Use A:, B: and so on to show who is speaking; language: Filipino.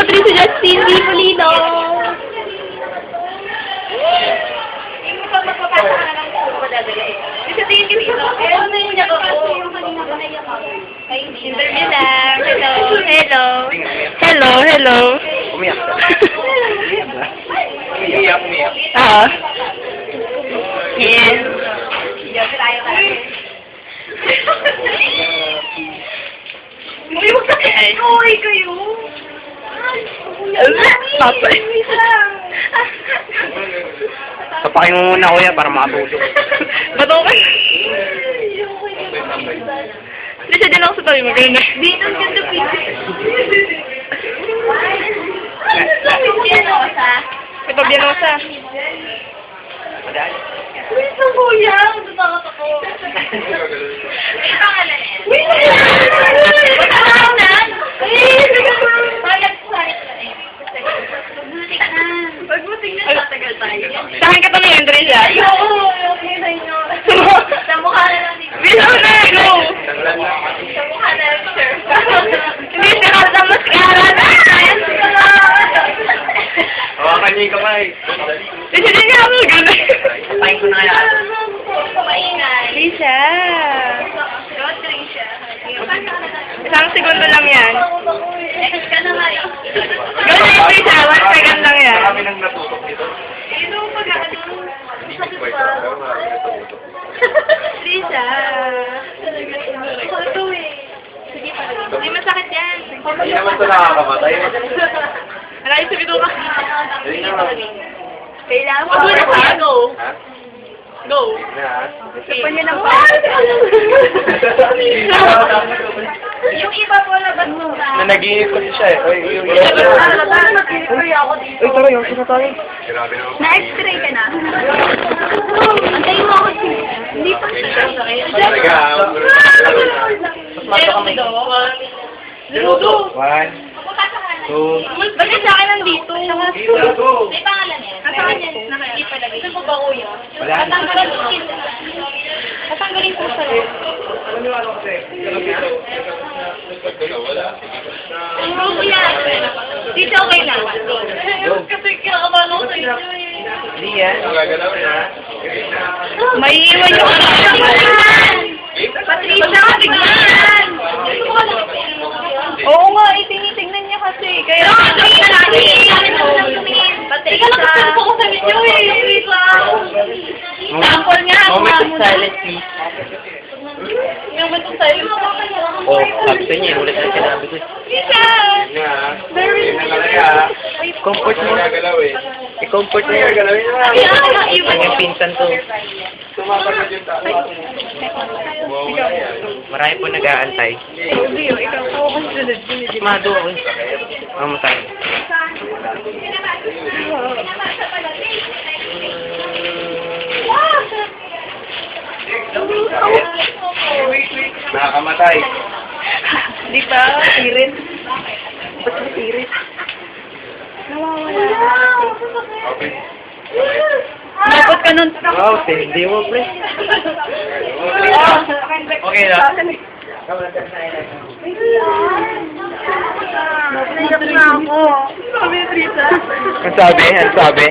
A: Patricia Justin Di Polino.
B: Yung pag magpapasa ka na ng kuko ko dadali. Yung sa tingin ko dito, kaya ano yung niya ko? Yung kanina pa na yung ay,
A: Interview lang. Hello. Hello. Hello. Hello.
C: Umiyak ka. Umiyak.
A: Oo. Yes.
B: Diyan tayo tayo. Uy, huwag ka uy kayo.
A: Papay.
C: Tapakin mo muna kuya para makatulog.
A: Bato ka. Hindi siya din ako sa tabi mo. Ganun na.
B: Dito ang ganda pizza. Pianosa.
A: Ito, Bianosa.
B: Uy, sa kuya. Tatakot ako. May pangalan eh. May pangalan? Pag mo tingnan, tatagal tayo.
A: Sa akin ka to na yun, Andrea.
B: Oo, okay na inyo. Sa mukha na lang dito.
A: Bilang na, go!
B: Sa mukha na lang, sir.
A: Hindi siya ka sa mascara na!
C: Hawakan niyo yung kamay.
A: Hindi siya din ako, gano'n.
C: Tapakin ko na kaya.
B: Maingay.
A: Lisa.
B: Don't drink siya.
A: Isang segundo lang yan.
B: Next ka na nga eh.
A: Gano'n, Lisa. 1 second lang yan.
C: Marami nang natutok dito.
B: Ito pag ano. Sakit pa.
A: Lisa.
B: Ito eh. Sige pa.
A: Hindi masakit yan.
C: Hindi naman ito nakakamatay.
A: Wala yung sabi ka.
C: Hindi naman.
B: Kailangan
A: Wag mo na pa. Go.
C: Ha?
A: Go.
C: Na?
A: Sapan niya ng
B: yung iba po labas mo ba?
C: Na nag-iinit kasi siya eh. Uy,
B: Mag-i-spray ako dito.
C: Uy, tara, yung sino tayo?
B: Na-x-ray ka na? Antayin mo ako dito. Hindi pa
C: Talaga.
A: Zero to do. Zero to.
C: 1, 2,
A: Bakit sa akin nandito?
B: May pangalan yan.
A: Nasa kanya.
B: Hindi pa lagay. Saan mo ba kuya?
C: Wala.
B: Tatanggalin mo.
A: Tatanggalin ko sa
B: Ano kuya? Dito okay na. Kasi kinakabahan ako sa inyo eh.
C: Hindi yan.
A: May iwan yung
B: Patricia, tignan!
A: Oo nga, tinitingnan niya kasi. Kaya...
B: Patricia, nakasunod ko sa video eh.
A: Sample nga.
C: Moment of silence, please.
A: Yung ba't sa'yo?
C: Oh, sabi sa niya, ulit na sinabi ko.
A: Lisa! Very
C: Comfort mo. I-comfort mo yan. Ang pinsan to. Marami po nag-aantay.
A: Ikaw po kung sunod.
C: Mado ako. Vamos tayo. Nakakamatay.
A: Di ba? Iris. Ba't ba iris? Nawawala.
C: Okay.
A: Dapat ka nun.
C: Wow, hindi mo, pre. Okay na.
A: Naiyak na ako. Sabi, Trita.
C: Ang sabi? Ang sabi?